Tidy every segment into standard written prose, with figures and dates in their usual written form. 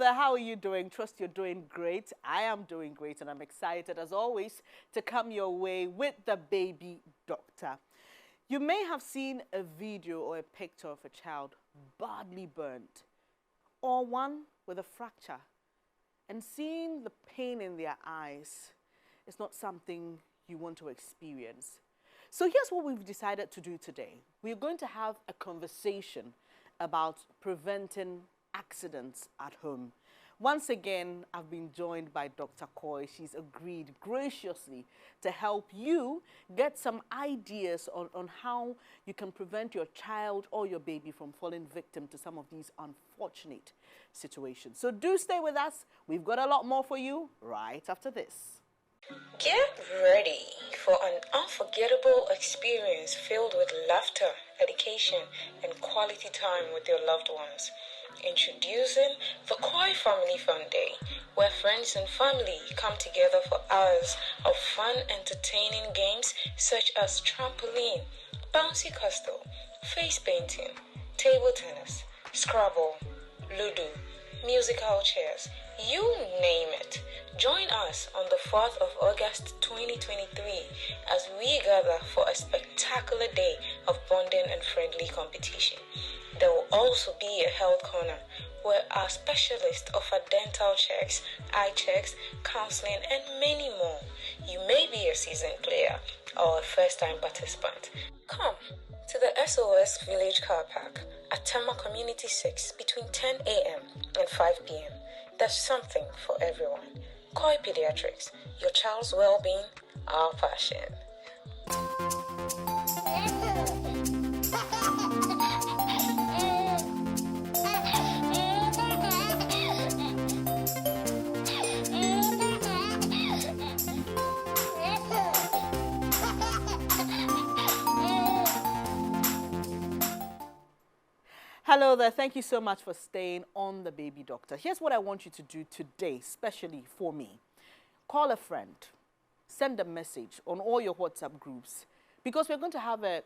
there, how are you doing? Trust you're doing great. I am doing great, and I'm excited, as always, to come your way with the baby doctor. You may have seen a video or a picture of a child badly burnt, or one with a fracture, and seeing the pain in their eyes is not something you want to experience. So here's what we've decided to do today. We're going to have a conversation about preventing accidents at home. Once again, I've been joined by Dr. Coy. She's agreed graciously to help you get some ideas on how you can prevent your child or your baby from falling victim to some of these unfortunate situations. So do stay with us. We've got a lot more for you right after this. Get ready for an unforgettable experience filled with laughter, education, and quality time with your loved ones. Introducing the Koi Family Fun Day, where friends and family come together for hours of fun, entertaining games such as trampoline, bouncy castle, face painting, table tennis, Scrabble, Ludo, musical chairs, you name it. Join us on the 4th of August 2023 as we gather for a spectacular day of bonding and friendly competition. There will also be a health corner where our specialists offer dental checks, eye checks, counseling, and many more. You may be a seasoned player or a first-time participant. Come to the SOS Village Car Park at Tema Community 6 between 10 a.m. and 5 p.m. There's something for everyone. Koi Pediatrics, your child's well-being, our passion. Hello there. Thank you so much for staying on the Baby Doctor. Here's what I want you to do today, especially for me. Call a friend. Send a message on all your WhatsApp groups, because we're going to have a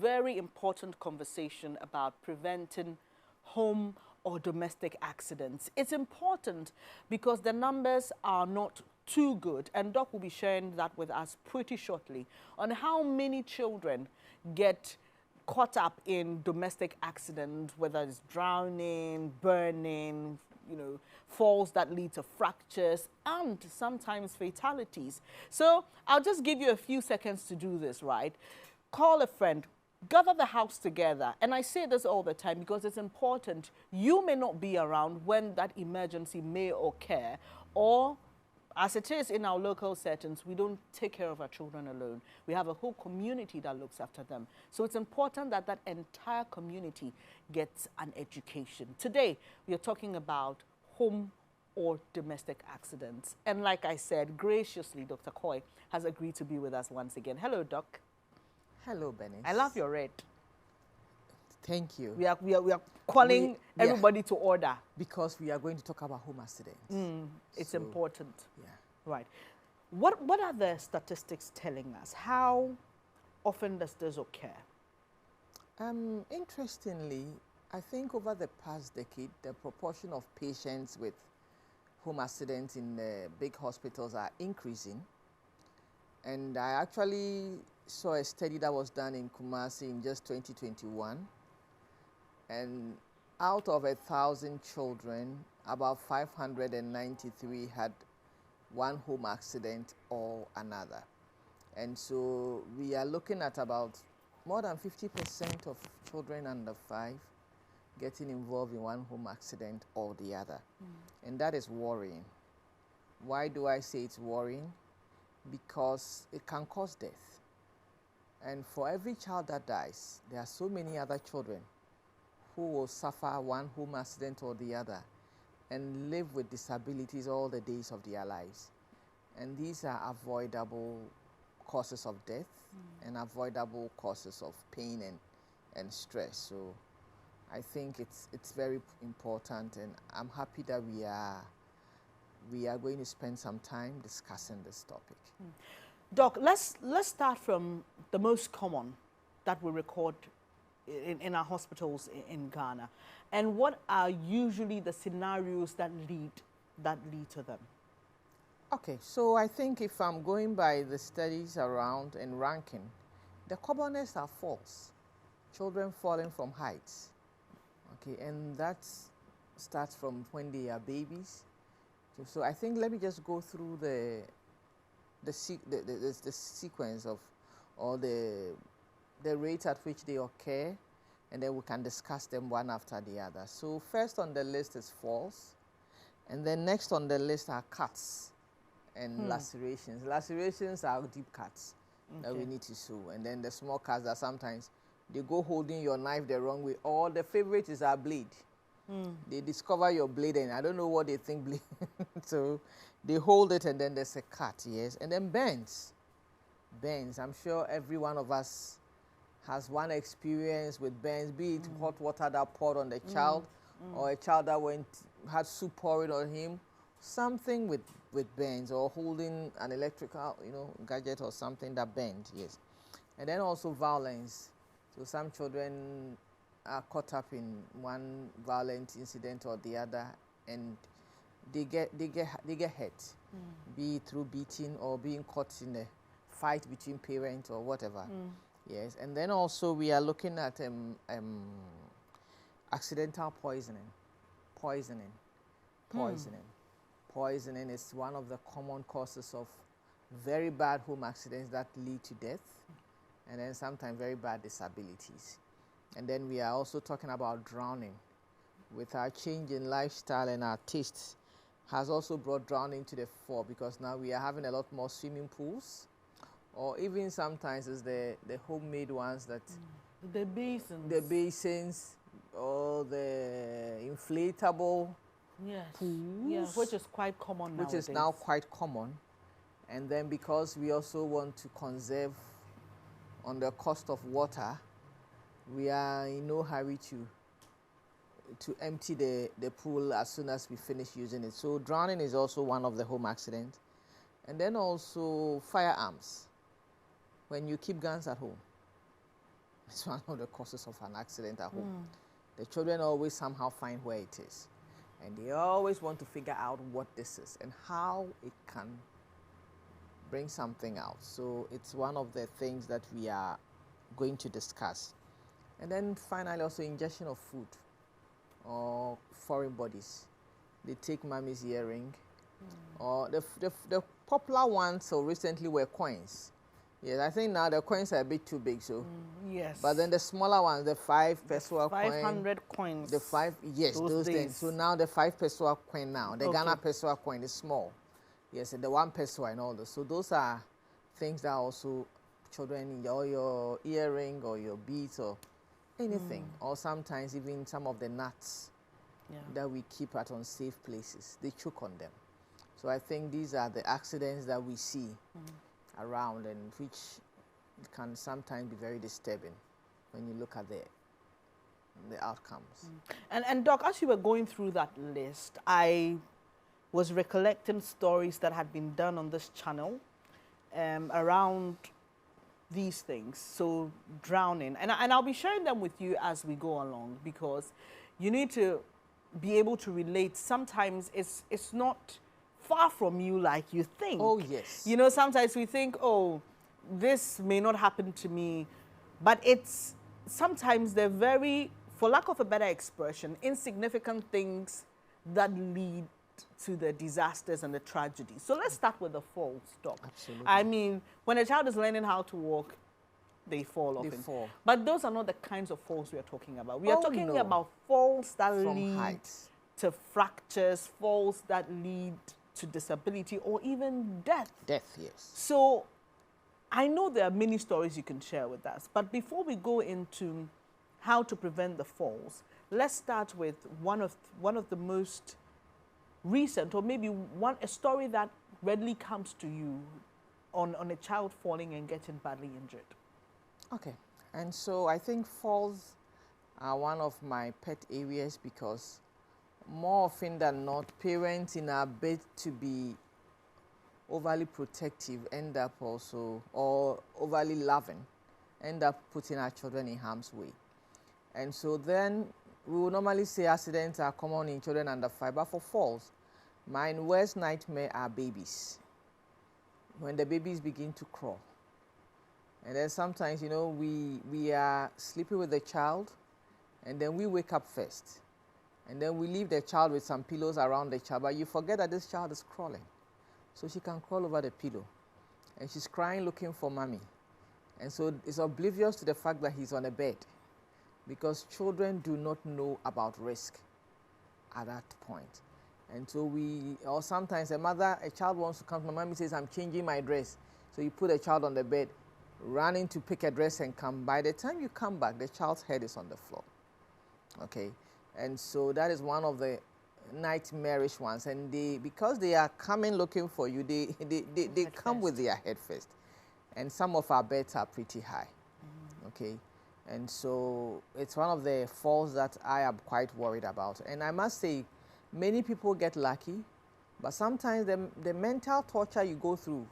very important conversation about preventing home or domestic accidents. It's important because the numbers are not too good, and Doc will be sharing that with us pretty shortly on how many children get caught up in domestic accidents, whether it's drowning, burning, falls that lead to fractures and sometimes fatalities. So I'll just give you a few seconds to do this, right? Call a friend, gather the house together. And I say this all the time because it's important. You may not be around when that emergency may occur, or as it is in our local settings, we don't take care of our children alone. We have a whole community that looks after them. So it's important that that entire community gets an education. Today, we are talking about home or domestic accidents. And like I said, graciously, Dr. Coy has agreed to be with us once again. Hello, Doc. Hello, Benny. I love your red. Thank you. We are calling everybody to order. Because we are going to talk about home accidents. It's important. Yeah. Right. What are the statistics telling us? How often does this occur? Interestingly, I think over the past decade, the proportion of patients with home accidents in the big hospitals are increasing. And I actually saw a study that was done in Kumasi in just 2021. And out of 1,000 children, about 593 had one home accident or another. And so we are looking at about more than 50% of children under 5 getting involved in one home accident or the other. And that is worrying. Why do I say it's worrying? Because it can cause death. And for every child that dies, there are so many other children who will suffer one home accident or the other and live with disabilities all the days of their lives. And these are avoidable causes of death and avoidable causes of pain and stress. So I think it's very important, and I'm happy that we are going to spend some time discussing this topic. Doc, let's start from the most common that we record in our hospitals in Ghana? And what are usually the scenarios that lead to them? Okay, so I think if I'm going by the studies around and ranking, the commonest are falls, children falling from heights. Okay, and that starts from when they are babies. So I think let me just go through the sequence of, or the rate at which they occur, and then we can discuss them one after the other. So first on the list is falls, and then next on the list are cuts and lacerations. Lacerations are deep cuts that we need to sew, and then the small cuts that sometimes they go holding your knife the wrong way, or the favorite is our blade. They discover your blade, and I don't know what they think blade. So they hold it, and then there's a cut, yes. And then burns. Burns. I'm sure every one of us has one experience with burns, be it hot water that poured on the child, or a child that had soup pouring on him, something with burns, or holding an electrical, gadget or something that burned, yes. And then also violence. So some children are caught up in one violent incident or the other, and they get hurt, be it through beating or being caught in a fight between parents or whatever. Yes, and then also we are looking at accidental poisoning. Poisoning is one of the common causes of very bad home accidents that lead to death, and then sometimes very bad disabilities. And then we are also talking about drowning. With our change in lifestyle and our tastes has also brought drowning to the fore, because now we are having a lot more swimming pools, or even sometimes it's the homemade ones that the basins, or the inflatable pools, which is quite common nowadays. Which is now quite common. And then because we also want to conserve on the cost of water, we are in no hurry to empty the pool as soon as we finish using it. So drowning is also one of the home accidents. And then also firearms. When you keep guns at home, it's one of the causes of an accident at home. The children always somehow find where it is, and they always want to figure out what this is and how it can bring something out. So it's one of the things that we are going to discuss. And then finally also ingestion of food or foreign bodies. They take mommy's earring, or the popular ones so recently were coins. Yes, I think now the coins are a bit too big, so. Yes. But then the smaller ones, the 5 pessoa coin. 500 coins. The 5, yes, those things. So now the 5 pessoa coin now, the Ghana pessoa coin is small. Yes, and the 1 pessoa and all those. So those are things that also children, or your earring or your beads or anything. Or sometimes even some of the nuts that we keep at unsafe places, they choke on them. So I think these are the accidents that we see around, and which can sometimes be very disturbing when you look at the outcomes. And Doc, as you were going through that list, I was recollecting stories that had been done on this channel around these things. So drowning, and I'll be sharing them with you as we go along, because you need to be able to relate. Sometimes it's not far from you like you think. Oh, yes. Sometimes we think, oh, this may not happen to me, but it's sometimes they're very, for lack of a better expression, insignificant things that lead to the disasters and the tragedies. So let's start with the falls, Doc. Absolutely. I mean, when a child is learning how to walk, they fall off. They fall. But those are not the kinds of falls we are talking about. We are talking about falls that lead heights to fractures, falls that lead to disability, or even death. Death, yes. So I know there are many stories you can share with us, but before we go into how to prevent the falls, let's start with one of the most recent, or maybe a story that readily comes to you on a child falling and getting badly injured. Okay, and so I think falls are one of my pet areas, because more often than not, parents in our bid to be overly protective end up also, or overly loving, end up putting our children in harm's way. And so then we will normally say accidents are common in children under 5, but for falls, my worst nightmare are babies. When the babies begin to crawl. And then sometimes, you know, we are sleeping with the child, and then we wake up first. And then we leave the child with some pillows around the child, but you forget that this child is crawling. So she can crawl over the pillow. And she's crying looking for mommy. And so it's oblivious to the fact that he's on a bed, because children do not know about risk at that point. And so or sometimes a child wants to come, my mommy says, I'm changing my dress. So you put a child on the bed, running to pick a dress and come. By the time you come back, the child's head is on the floor. Okay? And so that is one of the nightmarish ones. And because they are coming looking for you, they come with their head first. And some of our beds are pretty high. Okay? And so it's one of the falls that I am quite worried about. And I must say, many people get lucky, but sometimes the mental torture you go through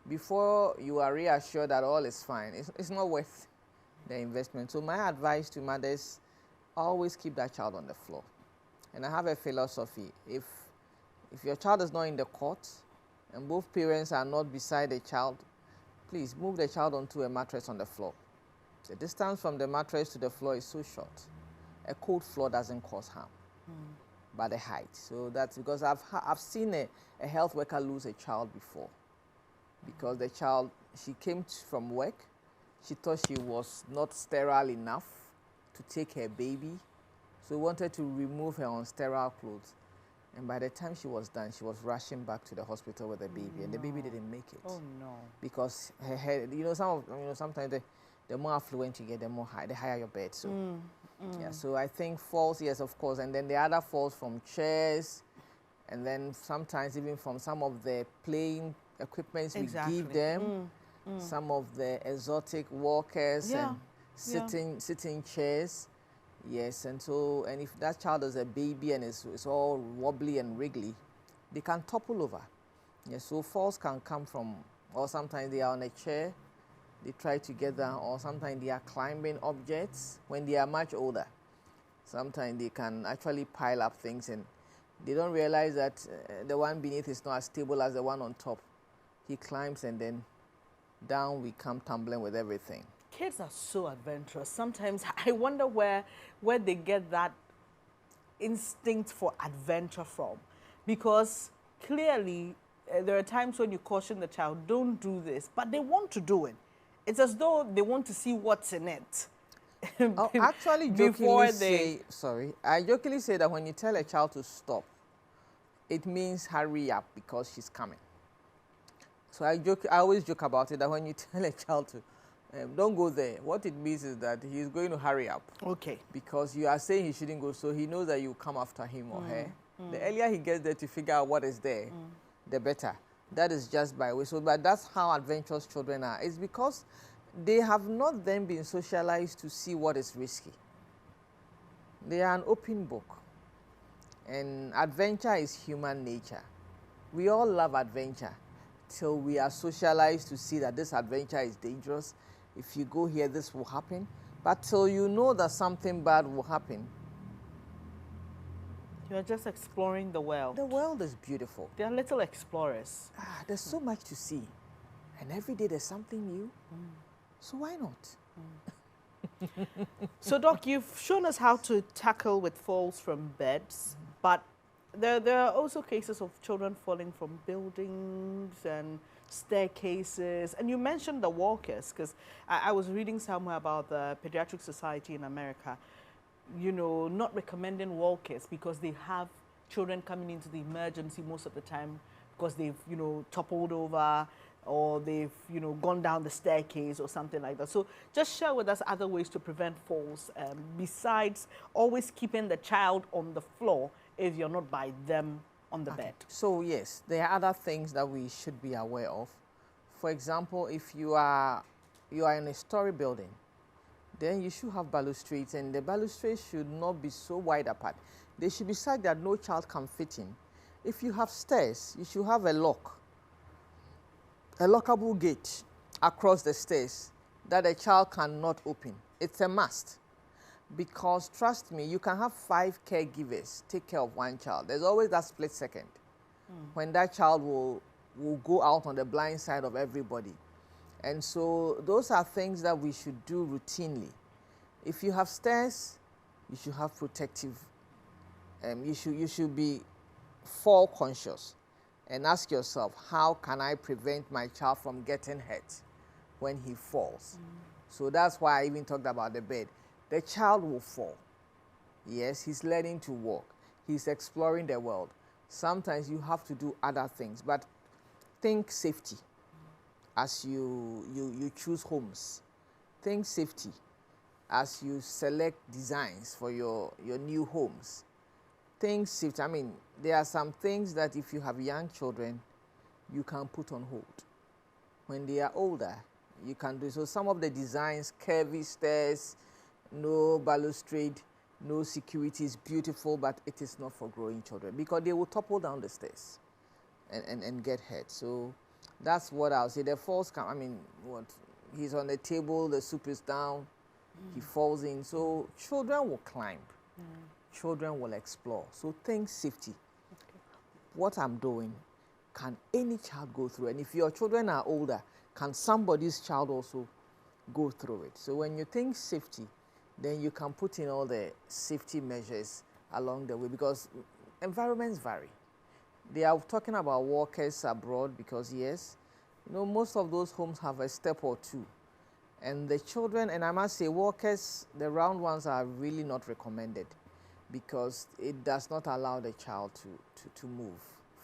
before you are reassured that all is fine, it's not worth the investment. So my advice to mothers, always keep that child on the floor. And I have a philosophy. If your child is not in the cot and both parents are not beside the child, please move the child onto a mattress on the floor. The distance from the mattress to the floor is so short. A cold floor doesn't cause harm, but the height. So that's because I've seen a health worker lose a child before, because the child, she came from work, she thought she was not sterile enough to take her baby, so wanted to remove her unsterile clothes. And by the time she was done, she was rushing back to the hospital with the baby, and the baby didn't make it. Oh no! Because her head, sometimes the more affluent you get, the higher your bed. So yeah, so I think falls, yes, of course, and then the other falls from chairs, and then sometimes even from some of the playing equipments we give them, some of the exotic walkers and sitting chairs. Yes, and if that child is a baby and it's all wobbly and wriggly, they can topple over. Yes, so falls can come from, or sometimes they are on a chair, they try to get down, or sometimes they are climbing objects when they are much older. Sometimes they can actually pile up things and they don't realize that the one beneath is not as stable as the one on top. He climbs and then down we come tumbling with everything. Kids are so adventurous. Sometimes I wonder where they get that instinct for adventure from. Because clearly there are times when you caution the child, don't do this, but they want to do it. It's as though they want to see what's in it. Actually, I jokingly say that when you tell a child to stop, it means hurry up because she's coming. So I always joke about it that when you tell a child to don't go there, what it means is that he's going to hurry up. Okay. Because you are saying he shouldn't go, so he knows that you come after him or her. The earlier he gets there to figure out what is there, the better. That is just by way. So, but that's how adventurous children are. It's because they have not then been socialized to see what is risky. They are an open book. And adventure is human nature. We all love adventure till we are socialized to see that this adventure is dangerous. If you go here, this will happen. But till you know that something bad will happen. You're just exploring the world. The world is beautiful. They are little explorers. There's so much to see. And every day there's something new. So why not? So, Doc, you've shown us how to tackle with falls from beds, but there are also cases of children falling from buildings and staircases. And you mentioned the walkers, because I was reading somewhere about the Pediatric Society in America, you know, not recommending walkers because they have children coming into the emergency most of the time because they've, you know, toppled over or they've, you know, gone down the staircase or something like that. So just share with us other ways to prevent falls besides always keeping the child on the floor if you're not by them on the bed. So yes, there are other things that we should be aware of. For example, if you are in a story building, then you should have balustrades, and the balustrades should not be so wide apart. They should be such that no child can fit in. If you have stairs, you should have a lockable gate across the stairs that a child cannot open. It's a must. Because trust me, you can have 5 caregivers take care of one child. There's always that split second when that child will go out on the blind side of everybody. And so those are things that we should do routinely. If you have stairs, you should have protective, you should be fall conscious and ask yourself, how can I prevent my child from getting hurt when he falls? So that's why I even talked about the bed. The child will fall. Yes, he's learning to walk. He's exploring the world. Sometimes you have to do other things, but think safety as you choose homes. Think safety as you select designs for your new homes. Think safety. I mean, there are some things that if you have young children, you can put on hold. When they are older, you can do so. Some of the designs, curvy stairs, no balustrade, no security is beautiful, but it is not for growing children because they will topple down the stairs and get hurt. So that's what I'll say. The falls come, I mean, what? He's on the table, the soup is down, he falls in. So children will climb, children will explore. So think safety. Okay. What I'm doing, can any child go through? And if your children are older, can somebody's child also go through it? So when you think safety, then you can put in all the safety measures along the way because environments vary. They are talking about walkers abroad because, yes, you know, most of those homes have a step or two. And the children, and I must say, walkers, the round ones are really not recommended because it does not allow the child to move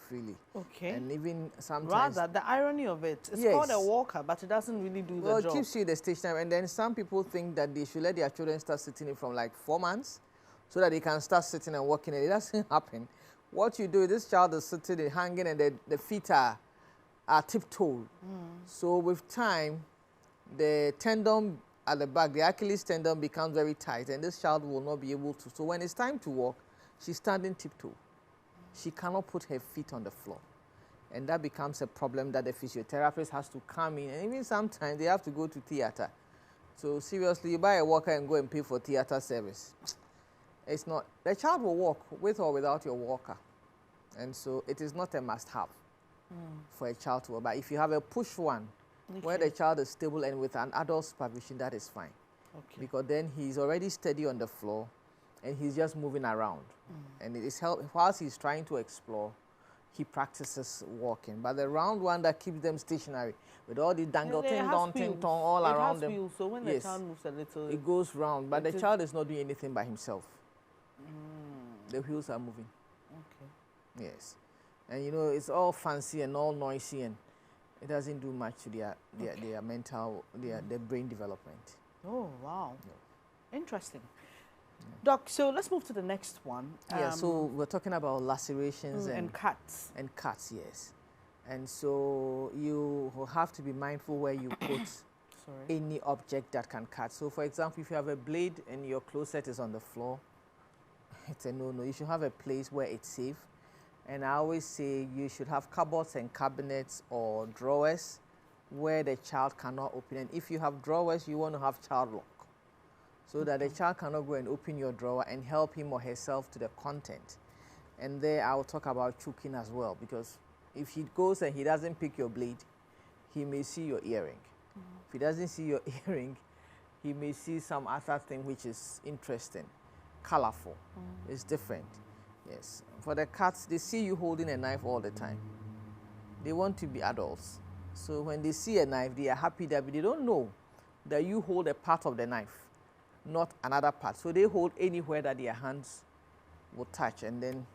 freely. Okay. And even sometimes... Rather, the irony of it, it's called a walker, but it doesn't really do the job. Well, it keeps you the stage time. And then some people think that they should let their children start sitting in from like 4 months so that they can start sitting and walking. And it doesn't happen. What you do, this child is sitting, hanging, and the feet are tiptoed. So with time, the tendon at the back, the Achilles tendon becomes very tight, and this child will not be able to. So when it's time to walk, she's standing tiptoe. She cannot put her feet on the floor. And that becomes a problem that the physiotherapist has to come in. And even sometimes they have to go to theater. So seriously, you buy a walker and go and pay for theater service. It's not, the child will walk with or without your walker. And so it is not a must-have for a child to walk. But if you have a push one, where the child is stable and with an adult supervision, that is fine. Okay. Because then he's already steady on the floor and he's just moving around. And it is whilst he's trying to explore, he practices walking. But the round one that keeps them stationary with all the dangle, ting tong all around them. Wheels, so when the child moves a little, it goes round. But the child is not doing anything by himself. The wheels are moving. Okay. Yes. And you know, it's all fancy and all noisy, and it doesn't do much to their mental, their brain development. Oh, wow. Yeah. Interesting. Doc, so let's move to the next one. Yeah, so we're talking about lacerations and cuts. And cuts, yes. And so you will have to be mindful where you put any object that can cut. So for example, if you have a blade and your closet is on the floor, it's a no-no. You should have a place where it's safe. And I always say you should have cupboards and cabinets or drawers where the child cannot open. And if you have drawers, you want to have child lock, so that the child cannot go and open your drawer and help him or herself to the content. And there I will talk about choking as well, because if he goes and he doesn't pick your blade, he may see your earring. If he doesn't see your earring, he may see some other thing which is interesting, colorful. It's different. Yes. For the cats, they see you holding a knife all the time. They want to be adults. So when they see a knife, they are happy that, but they don't know that you hold a part of the knife, not another part. So they hold anywhere that their hands will touch, and then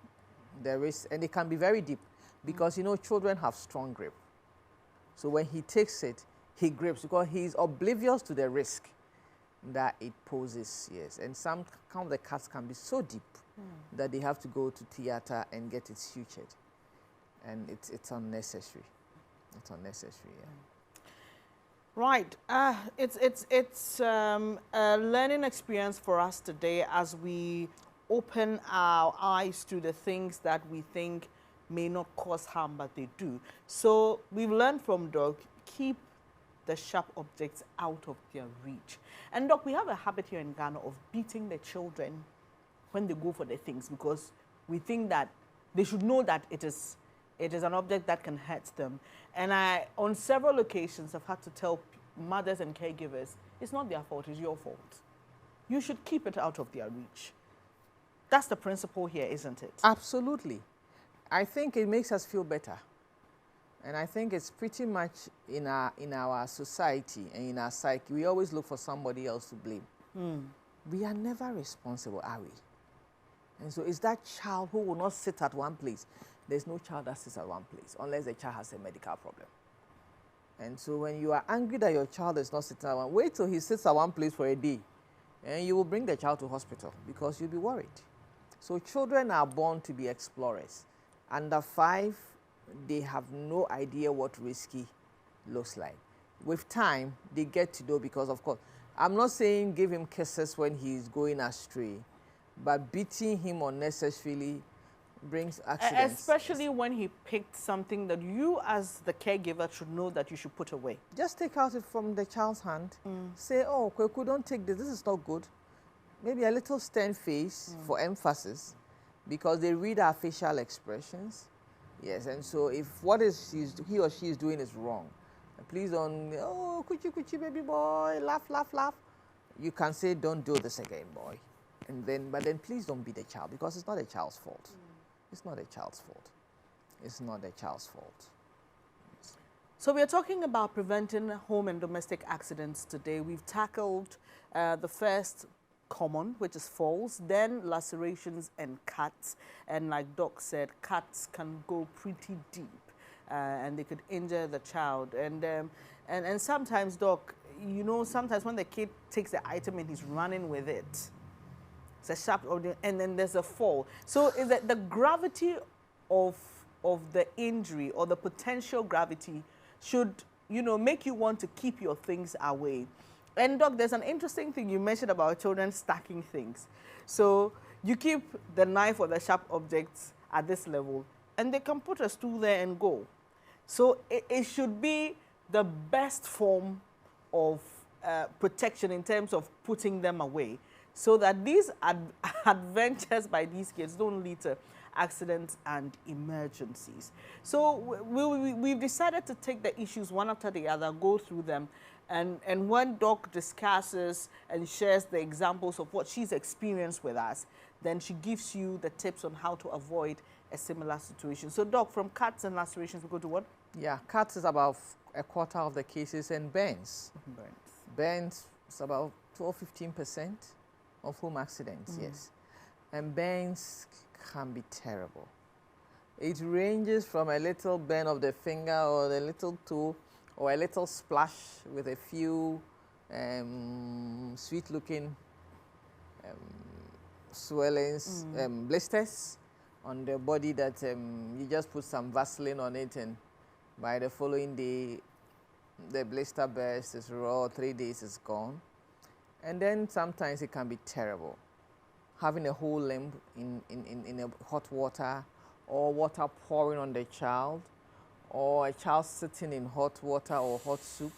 there is, and it can be very deep, because you know children have strong grip. So when he takes it, he grips because he is oblivious to the risk that it poses. Yes, and some of the cuts can be so deep that they have to go to theater and get it sutured, and it's unnecessary. It's unnecessary. Yeah. Right. It's a learning experience for us today as we open our eyes to the things that we think may not cause harm, but they do. So we've learned from Doc, keep the sharp objects out of their reach. And Doc, we have a habit here in Ghana of beating the children when they go for the things, because we think that they should know that it is an object that can hurt them. And I, on several occasions, have had to tell mothers and caregivers, it's not their fault, it's your fault. You should keep it out of their reach. That's the principle here, isn't it? Absolutely. I think it makes us feel better. And I think it's pretty much in our society and in our psyche, we always look for somebody else to blame. We are never responsible, are we? And so it's that child who will not sit at one place. There's no child that sits at one place unless the child has a medical problem. And so when you are angry that your child is not sitting at one, wait till he sits at one place for a day, and you will bring the child to hospital because you'll be worried. So children are born to be explorers. Under 5, they have no idea what risky looks like. With time, they get to know, because of course, I'm not saying give him kisses when he's going astray, but beating him unnecessarily brings accidents. Especially when he picked something that you as the caregiver should know that you should put away. Just take out it from the child's hand. Say, oh, Kweku, don't take this. This is not good. Maybe a little stern face for emphasis, because they read our facial expressions. Yes, and so if what is he or she is doing is wrong, please don't, oh, kuchi, kuchi, baby boy, laugh, laugh, laugh. You can say, don't do this again, boy. But then please don't be the child, because it's not a child's fault. It's not a child's fault. It's not a child's fault. So we're talking about preventing home and domestic accidents today. We've tackled the first common, which is falls, then lacerations and cuts. And like Doc said, cuts can go pretty deep and they could injure the child. And sometimes, Doc, you know, sometimes when the kid takes the item and he's running with it, it's a sharp object, and then there's a fall. So is that the gravity of the injury, or the potential gravity, should, you know, make you want to keep your things away. And Doc, there's an interesting thing you mentioned about children stacking things. So you keep the knife or the sharp objects at this level, and they can put a stool there and go. So it should be the best form of protection in terms of putting them away, so that these adventures by these kids don't lead to accidents and emergencies. So we've decided to take the issues one after the other, go through them, and when Doc discusses and shares the examples of what she's experienced with us, then she gives you the tips on how to avoid a similar situation. So Doc, from cuts and lacerations, we go to what? Yeah, cuts is about a quarter of the cases, and burns. Burns is about 12–15% of home accidents, yes. And burns can be terrible. It ranges from a little burn of the finger or the little toe, or a little splash with a few sweet-looking swellings, blisters on the body that you just put some Vaseline on it, and by the following day, the blister burst, is raw, 3 days is gone. And then sometimes it can be terrible. Having a whole limb in a hot water, or water pouring on the child, or a child sitting in hot water or hot soup,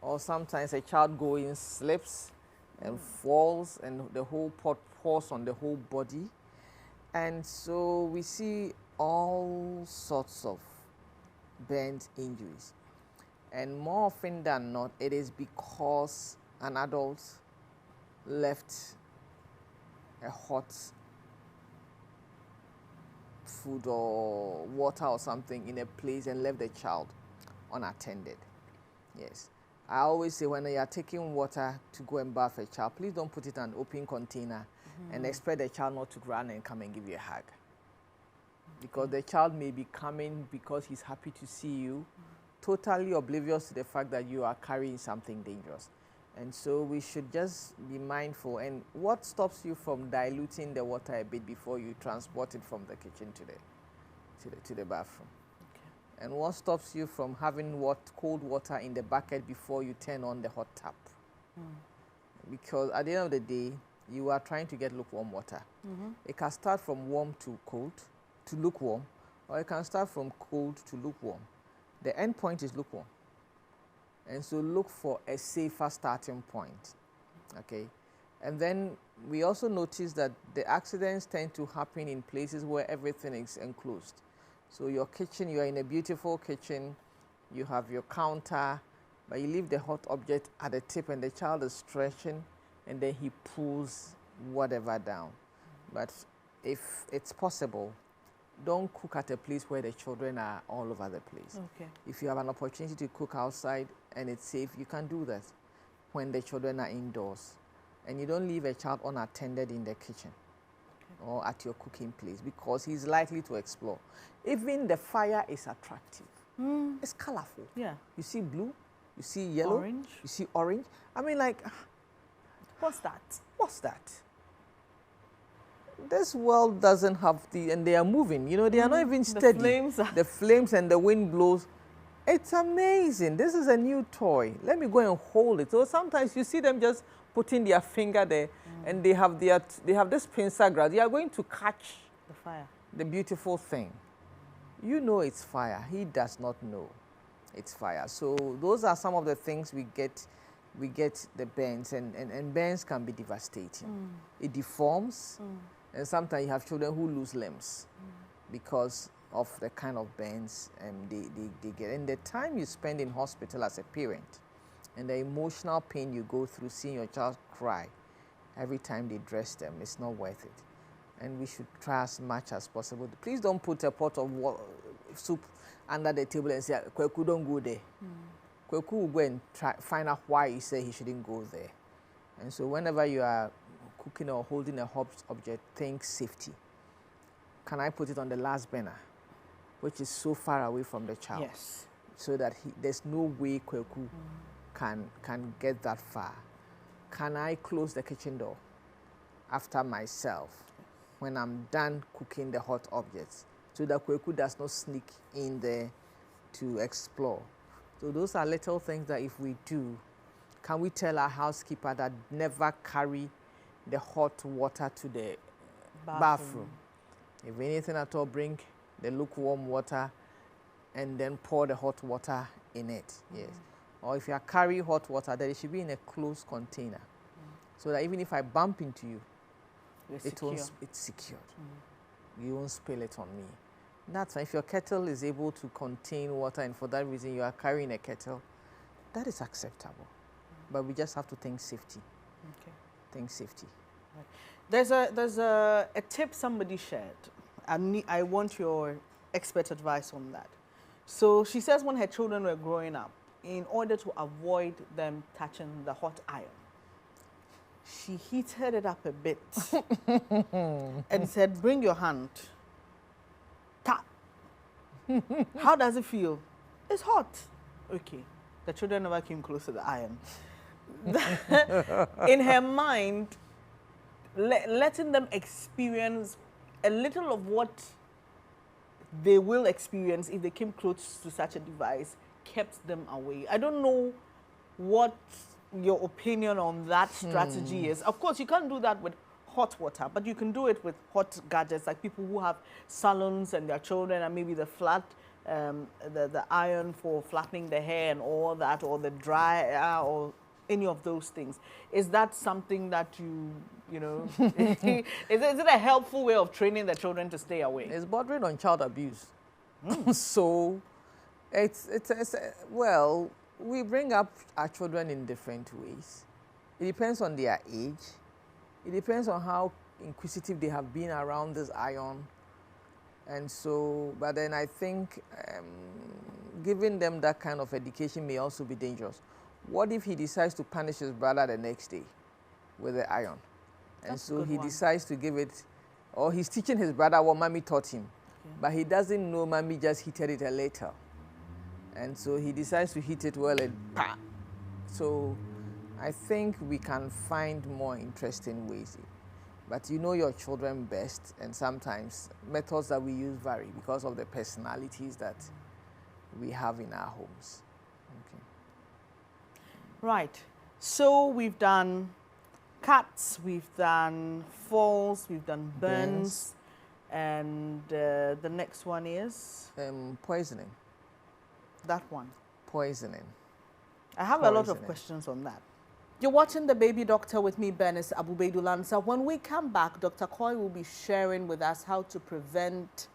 or sometimes a child going slips and falls, and the whole pot pours on the whole body. And so we see all sorts of burn injuries. And more often than not, it is because an adult left a hot food or water or something in a place and left the child unattended. Yes. I always say, when you are taking water to go and bath a child, please don't put it in an open container and expect the child not to run and come and give you a hug. Because the child may be coming because he's happy to see you, totally oblivious to the fact that you are carrying something dangerous. And so we should just be mindful. And what stops you from diluting the water a bit before you transport it from the kitchen to the bathroom? Okay. And what stops you from having cold water in the bucket before you turn on the hot tap? Because at the end of the day, you are trying to get lukewarm water. It can start from warm to cold, to lukewarm, or it can start from cold to lukewarm. The end point is lukewarm. And so look for a safer starting point, okay? And then we also notice that the accidents tend to happen in places where everything is enclosed. So your kitchen, you are in a beautiful kitchen, you have your counter, but you leave the hot object at the tip and the child is stretching and then he pulls whatever down. But if it's possible, don't cook at a place where the children are all over the place. Okay. If you have an opportunity to cook outside and it's safe, you can do that when the children are indoors. And you don't leave a child unattended in the kitchen or at your cooking place because he's likely to explore. Even the fire is attractive. It's colorful. Yeah. You see blue, you see yellow, Orange. you see orange. I mean, like, What's that? what's that? This world doesn't have and they are moving, you know, they are not even steady. The flames and the wind blows. It's amazing. This is a new toy. Let me go and hold it. So sometimes you see them just putting their finger there and they have this pincer grab. They are going to catch The fire. the beautiful thing. You know it's fire. He does not know it's fire. So those are some of the things we get the burns and burns can be devastating. It deforms. And sometimes you have children who lose limbs because of the kind of burns they get. And the time you spend in hospital as a parent and the emotional pain you go through seeing your child cry every time they dress them, it's not worth it. And we should try as much as possible. Please don't put a pot of soup under the table and say, Kweku, don't go there. Kweku will go and find out why you say he shouldn't go there. And so whenever you are cooking or holding a hot object, think safety. Can I put it on the last burner, which is so far away from the child? Yes. So that there's no way Kweku can get that far. Can I close the kitchen door after myself when I'm done cooking the hot objects so that Kweku does not sneak in there to explore? So those are little things that if we do, can we tell our housekeeper that never carry the hot water to the bathroom? If anything at all, bring the lukewarm water and then pour the hot water in it. Yes. Or if you are carrying hot water, then it should be in a closed container. So that even if I bump into you, it's secured. You won't spill it on me. That's fine. If your kettle is able to contain water and for that reason you are carrying a kettle, that is acceptable. But we just have to think safety. Okay. Think safety. Right. There's a tip somebody shared. I want your expert advice on that. So she says when her children were growing up, in order to avoid them touching the hot iron, she heated it up a bit and said, bring your hand. Tap. How does it feel? It's hot. Okay. The children never came close to the iron. In her mind, letting them experience a little of what they will experience if they came close to such a device kept them away. I don't know what your opinion on that strategy is. Of course, you can't do that with hot water, but you can do it with hot gadgets, like people who have salons and their children, and maybe the the iron for flattening the hair and all that, or the dryer, or any of those things. Is that something that you know, is it a helpful way of training the children to stay away? It's bordering on child abuse. So well, we bring up our children in different ways. It depends on their age. It depends on how inquisitive they have been around this iron. And so, but then I think giving them that kind of education may also be dangerous. What if he decides to punish his brother the next day with the iron? And That's so he decides to give it, or he's teaching his brother what mommy taught him, but he doesn't know mommy just heated it a little. And so he decides to heat it well and pa. So I think we can find more interesting ways. But you know your children best, and sometimes methods that we use vary because of the personalities that we have in our homes. Okay. Right. So we've done cuts, we've done falls, we've done burns, and the next one is? Poisoning. That one. Poisoning. I have a lot of questions on that. You're watching The Baby Doctor with me, Bernice Abubeidulansa. When we come back, Dr. Koy will be sharing with us how to prevent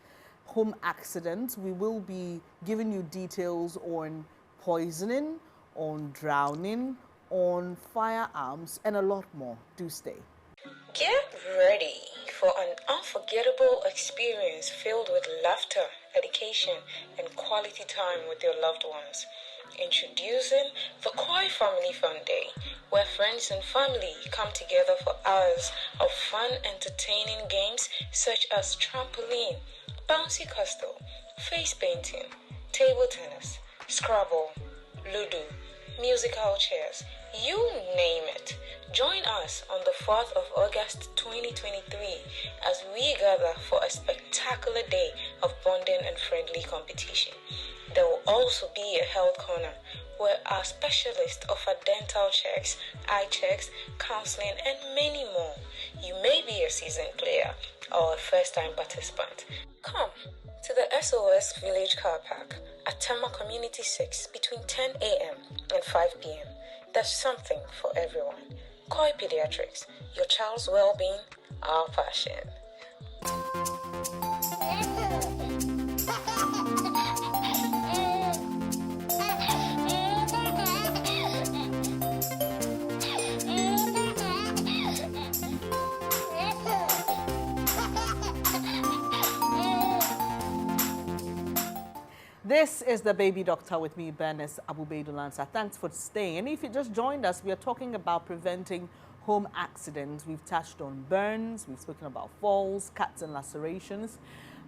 home accidents. We will be giving you details on poisoning, on drowning, on firearms, and a lot more. Do stay. Get ready for an unforgettable experience filled with laughter, education, and quality time with your loved ones. Introducing the Koi Family Fun Day, where friends and family come together for hours of fun, entertaining games such as trampoline, bouncy castle, face painting, table tennis, Scrabble, Ludo, musical chairs, you name it. Join us on the 4th of August 2023 as we gather for a spectacular day of bonding and friendly competition. There will also be a health corner where our specialists offer dental checks, eye checks, counseling, and many more. You may be a seasoned player or a first-time participant. Come to the SOS Village Car Park at Tema Community 6 between 10 a.m. and 5 p.m. There's something for everyone. Koi Pediatrics, your child's well-being, our passion. This is The Baby Doctor with me, Bernice Abubeidulansa. Thanks for staying. And if you just joined us, we are talking about preventing home accidents. We've touched on burns, we've spoken about falls, cuts and lacerations,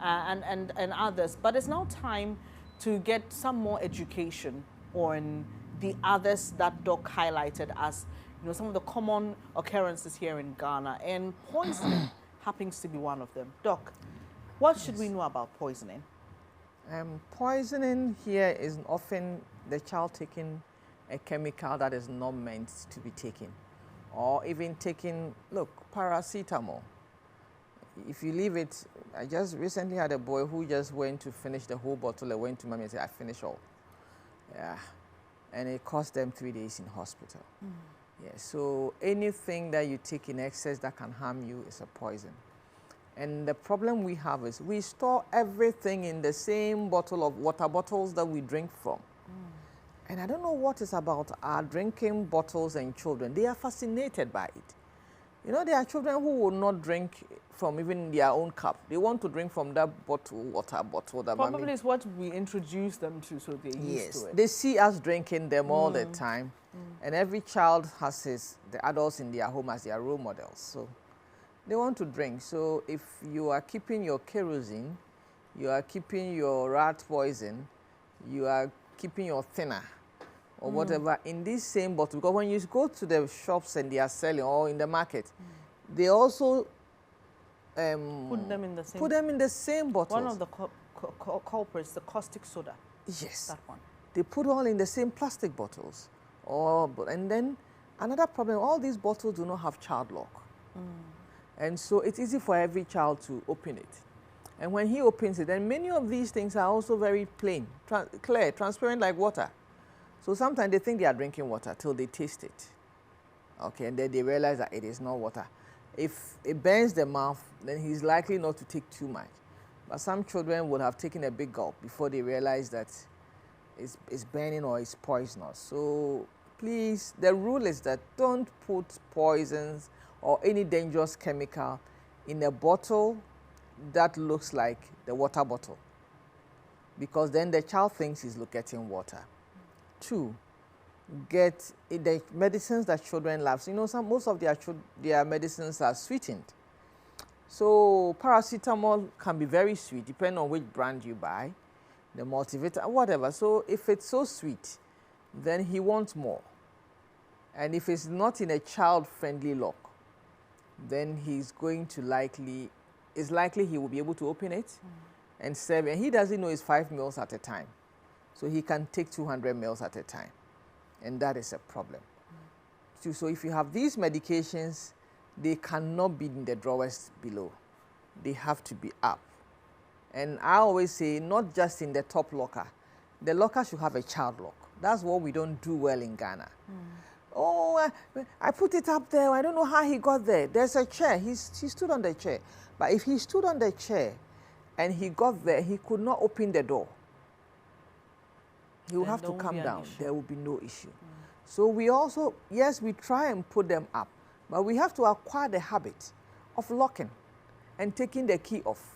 and others. But it's now time to get some more education on the others that Doc highlighted as, some of the common occurrences here in Ghana. And poisoning happens to be one of them. Doc, what should we know about poisoning? Poisoning here is often the child taking a chemical that is not meant to be taken, or even taking, paracetamol. If you leave it, I just recently had a boy who just went to finish the whole bottle and went to mommy and said, I finished all. Yeah, and it cost them 3 days in hospital. Yeah, so anything that you take in excess that can harm you is a poison. And the problem we have is we store everything in the same bottle of water bottles that we drink from. And I don't know what is about our drinking bottles and children. They are fascinated by it. There are children who will not drink from even their own cup. They want to drink from that water bottle. That probably is what we introduce them to, so they're used to it. They see us drinking them all the time. And every child has the adults in their home as their role models. So they want to drink. So if you are keeping your kerosene, you are keeping your rat poison, you are keeping your thinner or whatever in this same bottle, because when you go to the shops and they are selling, or in the market, they also put them in the same bottles. One of the culprits, the caustic soda. Yes. That one. They put all in the same plastic bottles. And then another problem, all these bottles do not have child lock. And so it's easy for every child to open it. And when he opens it, then many of these things are also very plain, clear, transparent like water. So sometimes they think they are drinking water till they taste it. Okay, and then they realize that it is not water. If it burns the mouth, then he's likely not to take too much. But some children would have taken a big gulp before they realize that it's burning or it's poisonous. So please, the rule is that don't put poisons or any dangerous chemical in a bottle that looks like the water bottle, because then the child thinks he's getting water. 2, get the medicines that children love. Most of their medicines are sweetened. So paracetamol can be very sweet, depending on which brand you buy, the multivitamin, whatever. So if it's so sweet, then he wants more. And if it's not in a child-friendly lock, then he's going to likely he will be able to open it and serve. And he doesn't know it's 5 mils at a time. So he can take 200 mils at a time. And that is a problem. So if you have these medications, they cannot be in the drawers below. They have to be up. And I always say, not just in the top locker. The locker should have a child lock. That's what we don't do well in Ghana. Oh, I put it up there. I don't know how he got there. There's a chair. He stood on the chair. But if he stood on the chair and he got there, he could not open the door. He will have to come down. There will be no issue. So we also, yes, we try and put them up, but we have to acquire the habit of locking and taking the key off.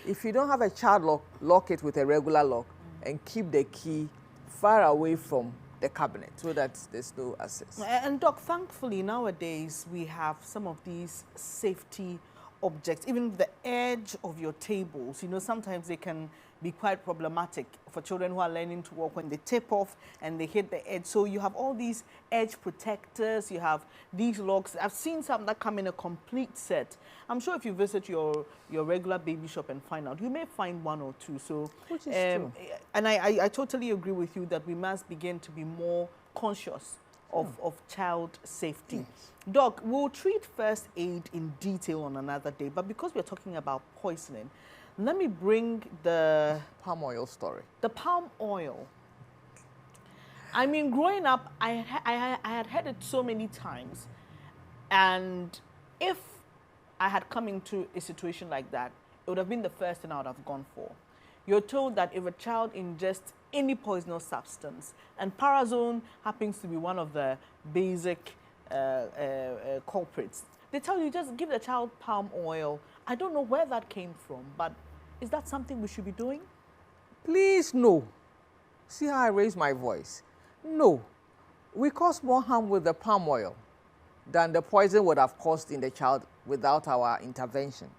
If you don't have a child lock it with a regular lock and keep the key far away from the cabinet so that there's no access. And Doc, thankfully nowadays we have some of these safety objects, even the edge of your tables. You know, sometimes they can be quite problematic for children who are learning to walk when they tip off and they hit the edge. So you have all these edge protectors, you have these locks. I've seen some that come in a complete set. I'm sure if you visit your regular baby shop and find out, you may find one or two. So, which is true. And I totally agree with you that we must begin to be more conscious of child safety. Yes. Doc, we'll treat first aid in detail on another day, but because we're talking about poisoning, let me bring the palm oil story. The palm oil. I mean, growing up, I had heard it so many times, and if I had come into a situation like that, it would have been the first thing I would have gone for. You're told that if a child ingests any poisonous substance, and parazone happens to be one of the basic culprits, they tell you just give the child palm oil. I don't know where that came from, but is that something we should be doing? Please, no. See how I raise my voice? No. We cause more harm with the palm oil than the poison would have caused in the child without our intervention.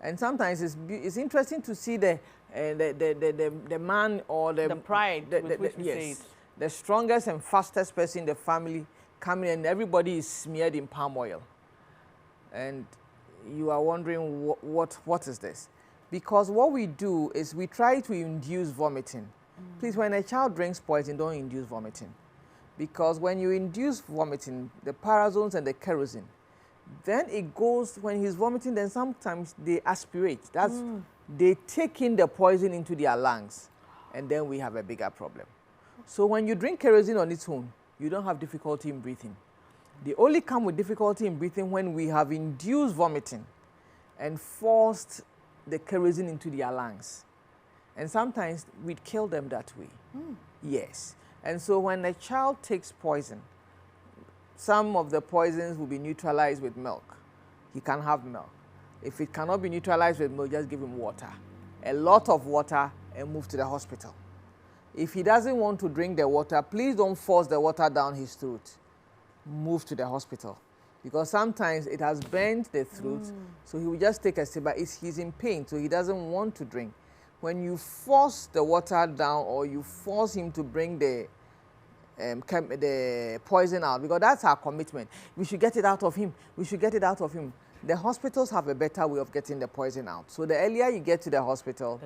And sometimes it's interesting to see the man or the pride with which we yes, say it. The strongest and fastest person in the family coming, and everybody is smeared in palm oil. And you are wondering what is this? Because what we do is we try to induce vomiting. Please, when a child drinks poison, don't induce vomiting. Because when you induce vomiting, the parazones and the kerosene, then it goes, when he's vomiting, then sometimes they aspirate. That's, they take in the poison into their lungs, and then we have a bigger problem. So when you drink kerosene on its own, you don't have difficulty in breathing. They only come with difficulty in breathing when we have induced vomiting and forced the kerosene into their lungs. And sometimes we'd kill them that way. Yes. And so when a child takes poison, some of the poisons will be neutralized with milk. He can have milk. If it cannot be neutralized with milk, just give him water. A lot of water, and move to the hospital. If he doesn't want to drink the water, please don't force the water down his throat. Move to the hospital. Because sometimes it has bent the throat, so he will just take a sip, but he's in pain, so he doesn't want to drink. When you force the water down or you force him to bring the poison out, because that's our commitment. We should get it out of him. We should get it out of him. The hospitals have a better way of getting the poison out. So the earlier you get to the hospital,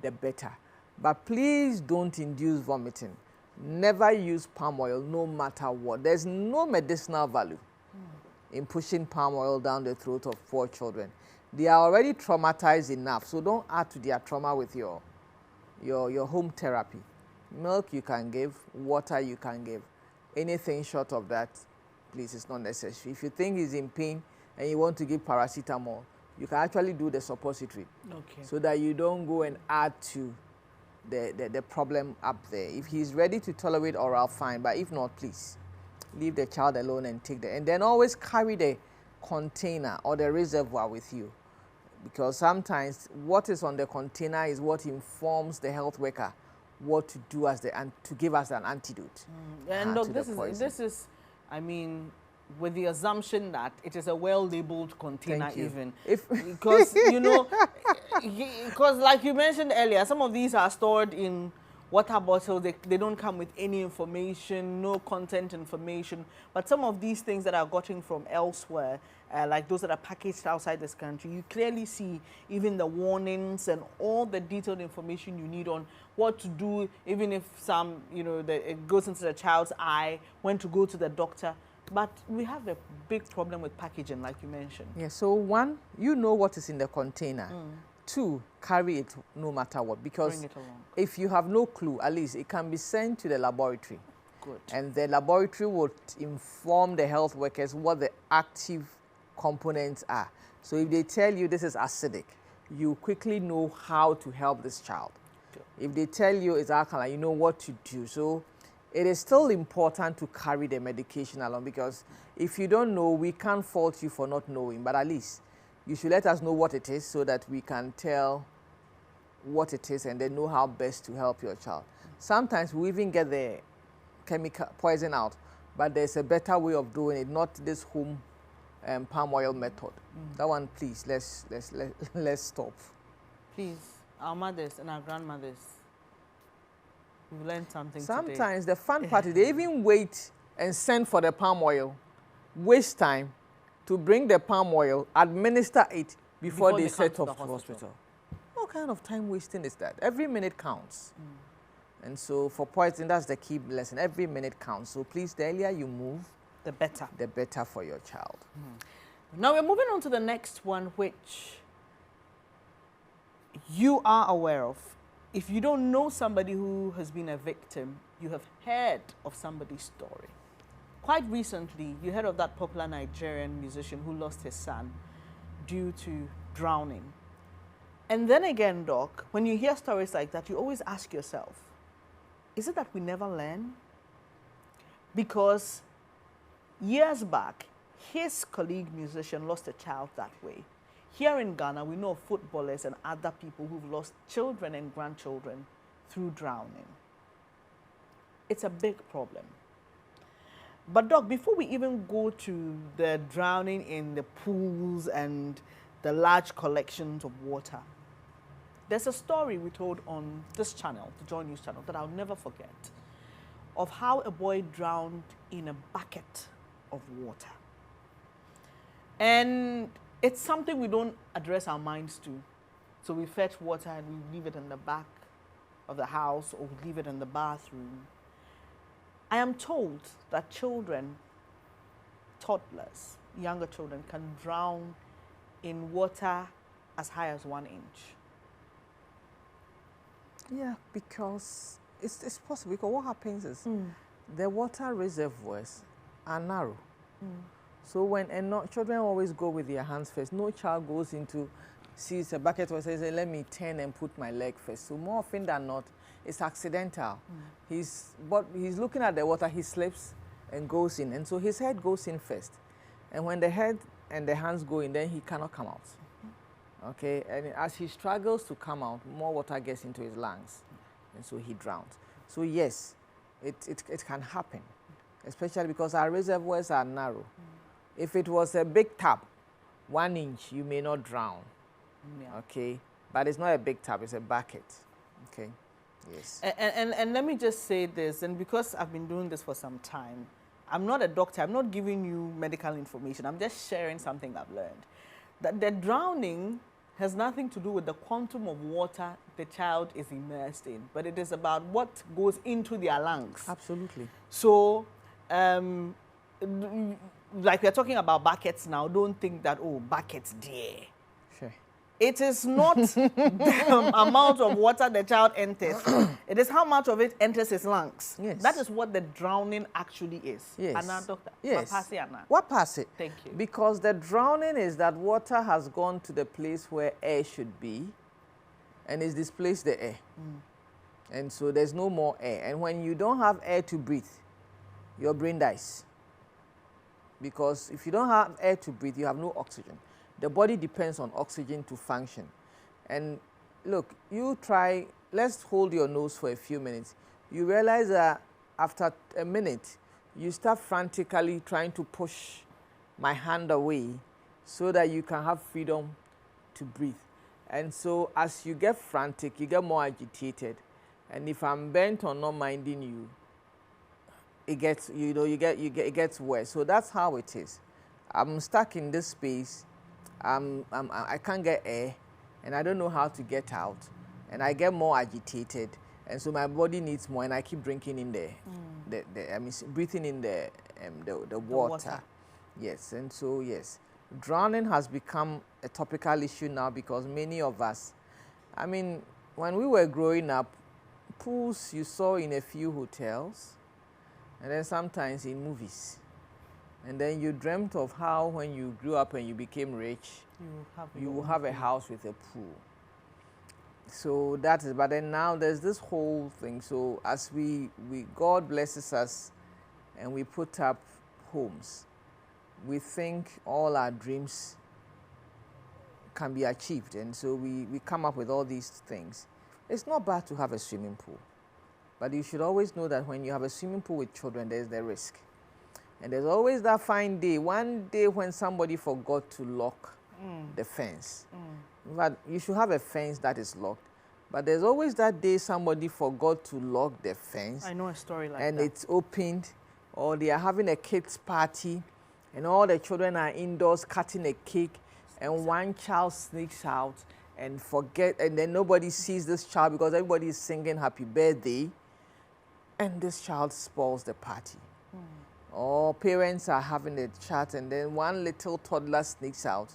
the better. But please don't induce vomiting. Never use palm oil, no matter what. There's no medicinal value in pushing palm oil down the throat of poor children. They are already traumatized enough, so don't add to their trauma with your home therapy. Milk you can give, water you can give. Anything short of that, please, it's not necessary. If you think he's in pain and you want to give paracetamol, you can actually do the suppository, so that you don't go and add to the problem up there. If he's ready to tolerate oral, fine, but if not, please, leave the child alone and take and then always carry the container or the reservoir with you, because sometimes what is on the container is what informs the health worker what to do as to give us an antidote. And look, this is, I mean, with the assumption that it is a well-labeled container, even because you know, because like you mentioned earlier, some of these are stored in water bottles. They don't come with any information, no content information. But some of these things that are gotten from elsewhere, like those that are packaged outside this country, you clearly see even the warnings and all the detailed information you need on what to do, even if some, you know, it goes into the child's eye, when to go to the doctor. But we have a big problem with packaging, like you mentioned. Yeah, so one, you know what is in the container. 2, carry it no matter what, because Bring it along. if you have no clue, at least it can be sent to the laboratory. Good. And the laboratory would inform the health workers what the active components are. So if they tell you this is acidic, you quickly know how to help this child. Good. If they tell you it's alkaline, you know what to do. So it is still important to carry the medication along, because if you don't know, we can't fault you for not knowing, but at least you should let us know what it is so that we can tell what it is and then know how best to help your child. Sometimes we even get the chemical poison out, but there's a better way of doing it, not this home palm oil method. That one, please, let's stop. Please, our mothers and our grandmothers, we've learned something Sometimes today. the fun part is they even wait and send for the palm oil, waste time to bring the palm oil, administer it before they set come off to to the hospital. What kind of time wasting is that? Every minute counts. And so for poison, that's the key lesson. Every minute counts. So please, the earlier you move, The better. the better for your child. Now we're moving on to the next one, which you are aware of. If you don't know somebody who has been a victim, you have heard of somebody's story. Quite recently, you heard of that popular Nigerian musician who lost his son due to drowning. And then again, Doc, when you hear stories like that, you always ask yourself, is it that we never learn? Because years back, his colleague musician lost a child that way. Here in Ghana, we know of footballers and other people who've lost children and grandchildren through drowning. It's a big problem. But Doc, before we even go to the drowning in the pools and the large collections of water, there's a story we told on this channel, the Joy News channel, that I'll never forget, of how a boy drowned in a bucket of water. And it's something we don't address our minds to. So we fetch water and we leave it in the back of the house, or we leave it in the bathroom. I am told that children, toddlers, younger children, can drown in water as high as 1 inch. Yeah, because it's possible. Because what happens is the water reservoirs are narrow. So when children always go with their hands first. No child goes into, sees a bucket or says, let me turn and put my leg first. So more often than not, it's accidental. He's looking at the water, he slips and goes in. And so his head goes in first. And when the head and the hands go in, then he cannot come out. Okay, and as he struggles to come out, more water gets into his lungs, and so he drowns. So yes, it can happen, especially because our reservoirs are narrow. If it was a big tap, 1 inch, you may not drown. Yeah. Okay, but it's not a big tap; it's a bucket. Okay, yes. And let me just say this, and because I've been doing this for some time, I'm not a doctor. I'm not giving you medical information. I'm just sharing something I've learned. That the drowning has nothing to do with the quantum of water the child is immersed in, but it is about what goes into their lungs. Absolutely. So, like we're talking about buckets now, don't think that, oh, buckets, dear. Sure. It is not the amount of water the child enters. It is how much of it enters his lungs. Yes. That is what the drowning actually is. Yes. Anna, doctor. Yes. Anna. What pass it? Thank you. Because the drowning is that water has gone to the place where air should be and it's displaced the air. And so there's no more air. And when you don't have air to breathe, your brain dies. Because if you don't have air to breathe, you have no oxygen. The body depends on oxygen to function. And look, you try, let's hold your nose for a few minutes. You realize that after a minute, you start frantically trying to push my hand away so that you can have freedom to breathe. And so as you get frantic, you get more agitated. And if I'm bent on not minding you, it gets, it gets worse. So that's how it is. I'm stuck in this space. I can't get air, and I don't know how to get out, and I get more agitated, and so my body needs more, and I keep drinking in breathing in the water. Yes, and so yes, drowning has become a topical issue now because many of us I mean, when we were growing up, pools you saw in a few hotels, and then sometimes in movies. And then you dreamt of how when you grew up and you became rich, you will have a house with a pool. So that is, but then now there's this whole thing. So as God blesses us and we put up homes, we think all our dreams can be achieved. And so we come up with all these things. It's not bad to have a swimming pool, but you should always know that when you have a swimming pool with children, there's the risk. And there's always that fine day, one day when somebody forgot to lock the fence. But you should have a fence that is locked. But there's always that day somebody forgot to lock the fence. I know a story like that. And it's opened, or they are having a kids' party, and all the children are indoors cutting a cake, and one child sneaks out and and then nobody sees this child because everybody is singing happy birthday, and this child spoils the party. Or parents are having a chat, and then one little toddler sneaks out,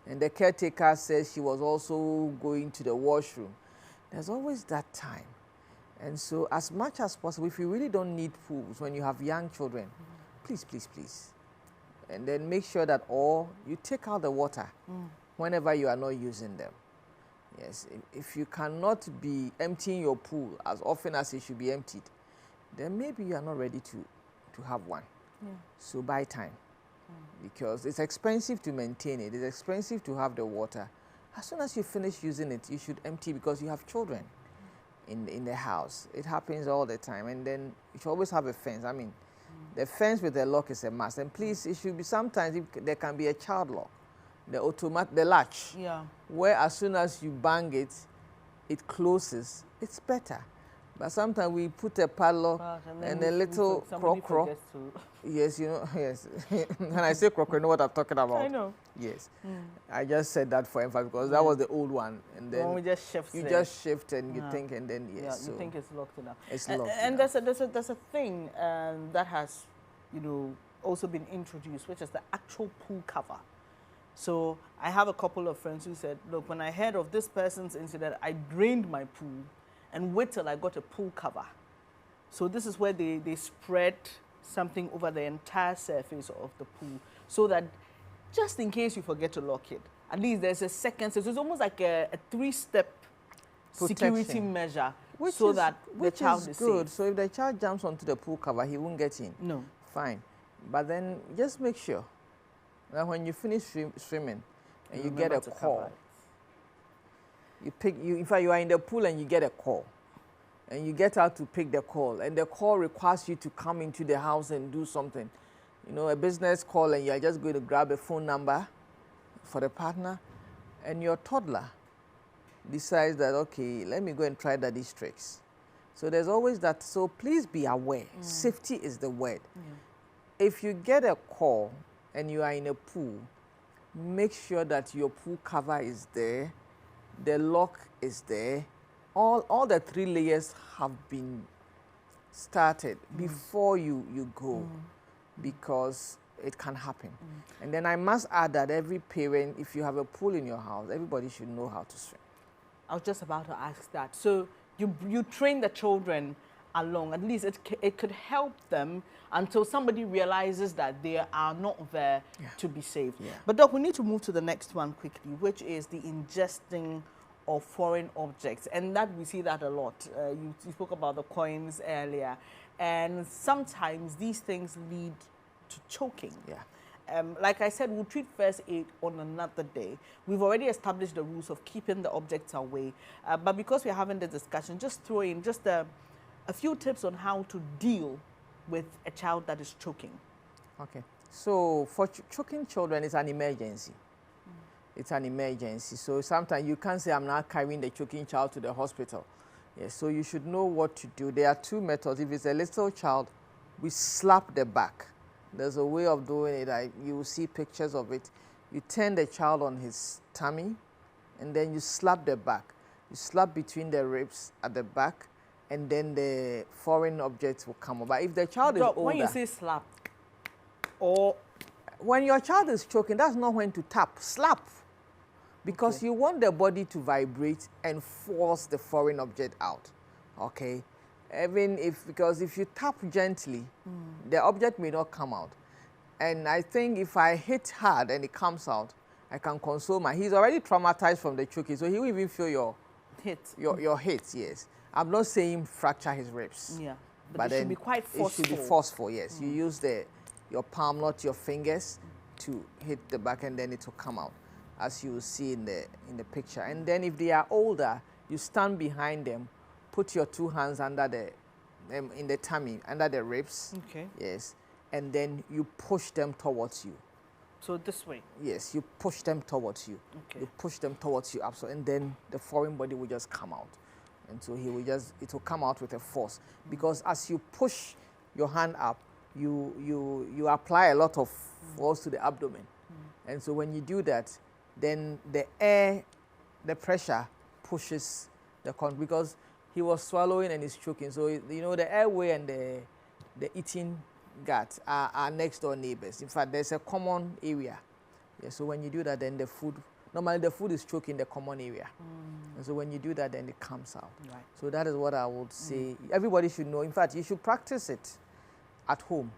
and the caretaker says she was also going to the washroom. There's always that time. And so as much as possible, if you really don't need pools when you have young children, please, please, please. And then make sure that you take out the water whenever you are not using them. Yes, if you cannot be emptying your pool as often as it should be emptied, then maybe you are not ready to have one. So buy time, because it's expensive to maintain it. It's expensive to have the water. As soon as you finish using it, you should empty, because you have children in the house. It happens all the time. And then you should always have a fence. I mean, the fence with the lock is a must. And please, it should be sometimes there can be a child lock, the latch, where as soon as you bang it, it closes. It's better. But sometimes we put a padlock and a little croc. Yes, you know, yes. When I say croc, you know what I'm talking about. I know. Yes. I just said that for emphasis because that was the old one. And then we just shift. You just shift and you think, and then yes. You think it's locked enough. It's locked. And there's a thing that has, also been introduced, which is the actual pool cover. So I have a couple of friends who said, look, when I heard of this person's incident, I drained my pool and wait till I got a pool cover. So this is where they spread something over the entire surface of the pool, so that just in case you forget to lock it, at least there's a second. So it's almost like a three-step security measure, so that the child is good. safe. So if the child jumps onto the pool cover, he won't get in. No. Fine. But then just make sure that when you finish swimming and you get a call, in fact, you are in the pool and you get a call, and you get out to pick the call, and the call requires you to come into the house and do something. A business call, and you are just going to grab a phone number for the partner, and your toddler decides that, okay, let me go and try daddy's tricks. So there's always that. So please be aware. Safety is the word. If you get a call and you are in a pool, make sure that your pool cover is there, the lock is there, all the 3 layers have been started before you go, because it can happen. And then I must add that every parent, if you have a pool in your house, everybody should know how to swim. I was just about to ask that. So you train the children along, at least it could help them until somebody realizes that they are not there to be saved. But Doc, we need to move to the next one quickly, which is the ingesting of foreign objects, and that we see that a lot. You spoke about the coins earlier, and sometimes these things lead to choking. Like I said, we'll treat first aid on another day. We've already established the rules of keeping the objects away, but because we're having the discussion, just throw in just a few tips on how to deal with a child that is choking. Okay. So for choking children, it's an emergency. It's an emergency. So sometimes you can't say, I'm not carrying the choking child to the hospital. Yes, so you should know what to do. There are 2 methods. If it's a little child, we slap the back. There's a way of doing it. You will see pictures of it. You turn the child on his tummy, and then you slap the back. You slap between the ribs at the back, and then the foreign objects will come over. If the child is older... When you say slap, or... When your child is choking, that's not when to tap. Slap. because Okay. you want the body to vibrate and force the foreign object out, okay? Because if you tap gently, the object may not come out. And I think if I hit hard and it comes out, I can console he's already traumatized from the choking, so he will even feel Hit. your hits, yes. I'm not saying fracture his ribs. Yeah. But But it then should be quite forceful. it should be forceful, yes. You use your palm, not your fingers, to hit the back, and then it will come out, as you will see in the picture. And then if they are older, you stand behind them, put your 2 hands under in the tummy, under the ribs. Okay. Yes. And then you push them towards you. So this way. Yes, you push them towards you. Okay. You push them towards you, and then the foreign body will just come out. And so it will come out with a force. Because as you push your hand up, you apply a lot of force to the abdomen. And so when you do that, then the pressure pushes because he was swallowing and he's choking. So, the airway and the eating gut are next door neighbors. In fact, there's a common area. Yeah, so when you do that, then normally the food is choking the common area. And so when you do that, then it comes out. Right. So that is what I would say. Everybody should know. In fact, you should practice it at home.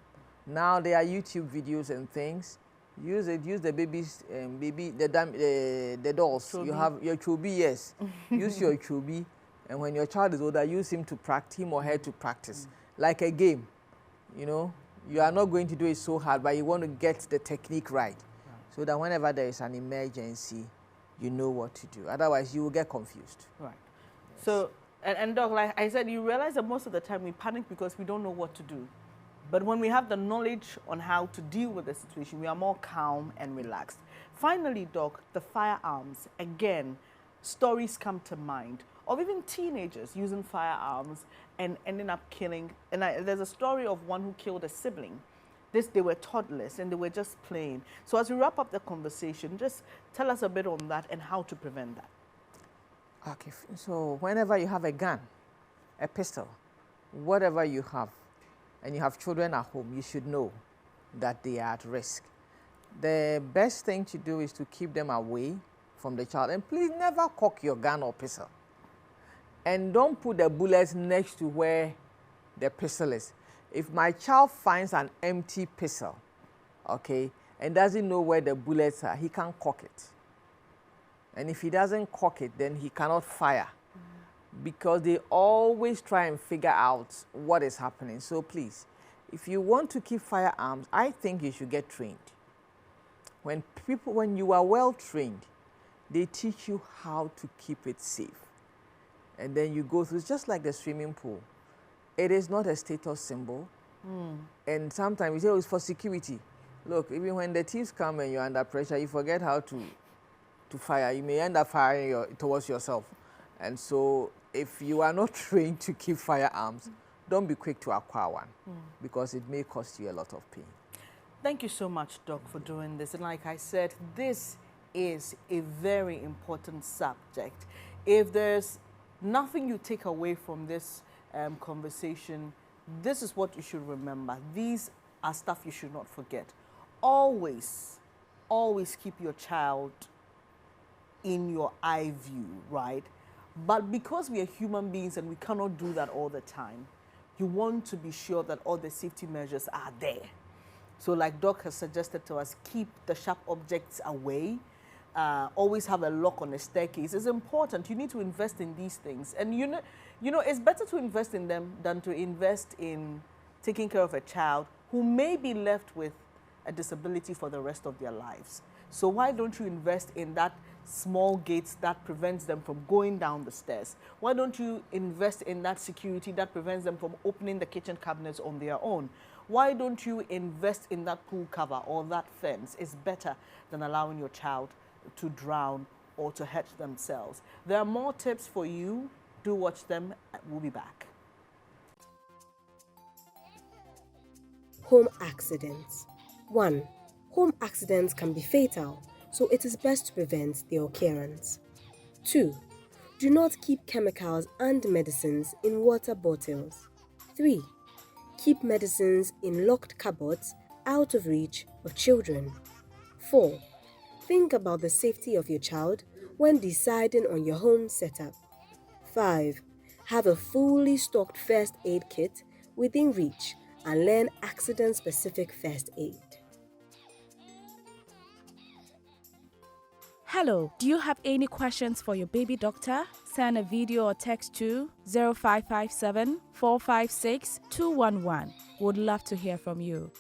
Now there are YouTube videos and things. Use the babies, the dolls. Chobi. You have your chobi, yes. Use your chobi, and when your child is older, use him or her to practice, like a game. You are not going to do it so hard, but you want to get the technique right, so that whenever there is an emergency, you know what to do. Otherwise, you will get confused. Right. Yes. So, and Doc, like I said, you realize that most of the time we panic because we don't know what to do. But when we have the knowledge on how to deal with the situation, we are more calm and relaxed. Finally, Doc, the firearms. Again, stories come to mind of even teenagers using firearms and ending up killing. And there's a story of one who killed a sibling. They were toddlers and they were just playing. So as we wrap up the conversation, just tell us a bit on that and how to prevent that. Okay, so whenever you have a gun, a pistol, whatever you have, and you have children at home, you should know that they are at risk. The best thing to do is to keep them away from the child. And please never cock your gun or pistol. And don't put the bullets next to where the pistol is. If my child finds an empty pistol, okay, and doesn't know where the bullets are, he can cock it. And if he doesn't cock it, then he cannot fire. Because they always try and figure out what is happening. So please, if you want to keep firearms, I think you should get trained. When you are well trained, they teach you how to keep it safe. And then you go through, it's just like the swimming pool. It is not a status symbol. And sometimes you say, oh, it's for security. Look, even when the thieves come and you're under pressure, you forget how to fire. You may end up firing towards yourself. And so if you are not trained to keep firearms, don't be quick to acquire one, because it may cost you a lot of pain. Thank you so much, Doc, for doing this. And like I said, this is a very important subject. If there's nothing you take away from this conversation, this is what you should remember. These are stuff you should not forget. Always, always keep your child in your eye view, right? But because we are human beings and we cannot do that all the time, you want to be sure that all the safety measures are there. So like Doc has suggested to us, keep the sharp objects away. Always have a lock on the staircase. It's important. You need to invest in these things. And you know, it's better to invest in them than to invest in taking care of a child who may be left with a disability for the rest of their lives. So why don't you invest in that small gates that prevents them from going down the stairs? Why don't you invest in that security that prevents them from opening the kitchen cabinets on their own? Why don't you invest in that pool cover or that fence? It's better than allowing your child to drown or to hurt themselves. There are more tips for you. Do watch them. We'll be back. Home accidents. 1. Home accidents can be fatal, so it is best to prevent their occurrence. 2. Do not keep chemicals and medicines in water bottles. 3. Keep medicines in locked cupboards out of reach of children. 4. Think about the safety of your child when deciding on your home setup. 5. Have a fully stocked first aid kit within reach and learn accident-specific first aid. Hello, do you have any questions for your baby doctor? Send a video or text to 0557 456 211. Would love to hear from you.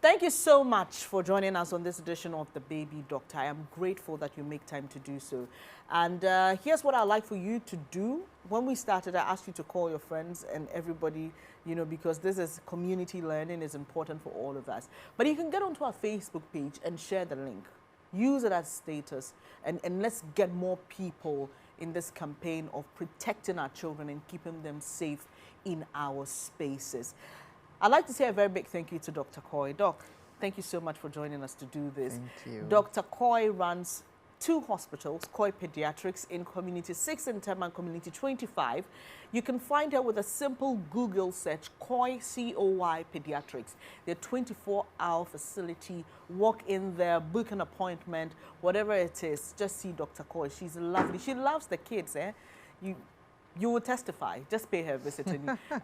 Thank you so much for joining us on this edition of The Baby Doctor. I am grateful that you make time to do so. And here's what I'd like for you to do. When we started, I asked you to call your friends and everybody, you know, because this is community learning is important for all of us. But you can get onto our Facebook page and share the link. Use it as status and let's get more people in this campaign of protecting our children and keeping them safe in our spaces. I'd like to say a very big thank you to Dr. Coy. Doc, thank you so much for joining us to do this. Thank you. Dr. Coy runs 2 hospitals, Coy Pediatrics in Community 6 in Tema and Community 25. You can find her with a simple Google search, Coy, C-O-Y Pediatrics. They're 24-hour facility. Walk in there, book an appointment, whatever it is, just see Dr. Coy. She's lovely. She loves the kids, eh? You will testify. Just pay her a visit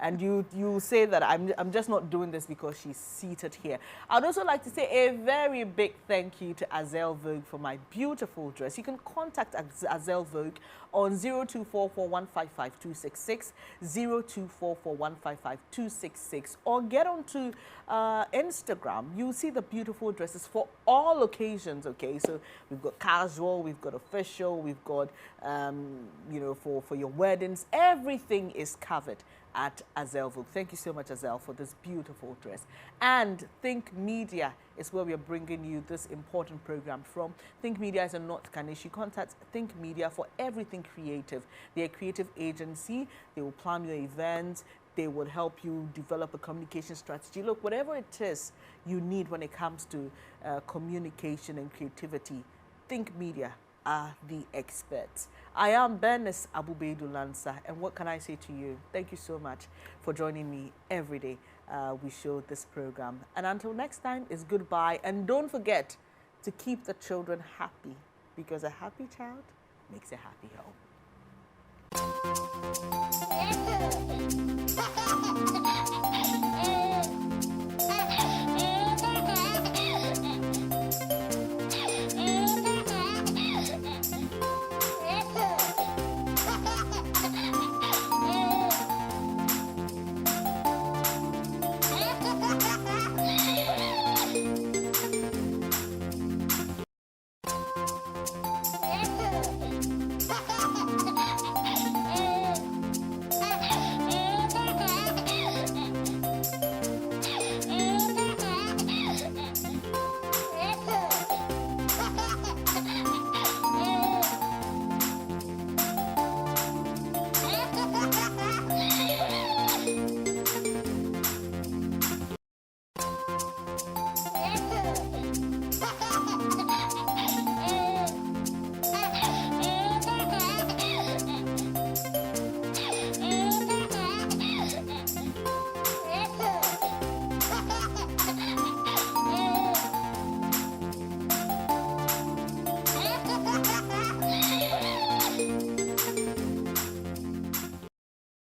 and you will say that I'm just not doing this because she's seated here. I'd also like to say a very big thank you to Azel Vogue for my beautiful dress. You can contact Azel Vogue on 0244155266, 0244155266, or get onto Instagram. You'll see the beautiful dresses for all occasions, okay? So we've got casual, we've got official, we've got, you know, for your weddings. Everything is covered at Azel Vogue. Thank you so much, Azel, for this beautiful dress. And Think Media is where we are bringing you this important program from. Think Media is a North Kaneshi. Contact Think Media for everything creative. They're a creative agency. They will plan your events. They will help you develop a communication strategy. Look, whatever it is you need when it comes to communication and creativity, Think Media are the experts. I am Bernice Abubedu Lansa, and what can I say to you? Thank you so much for joining me every day. We show this program. And until next time, it's goodbye. And don't forget to keep the children happy, because a happy child makes a happy home.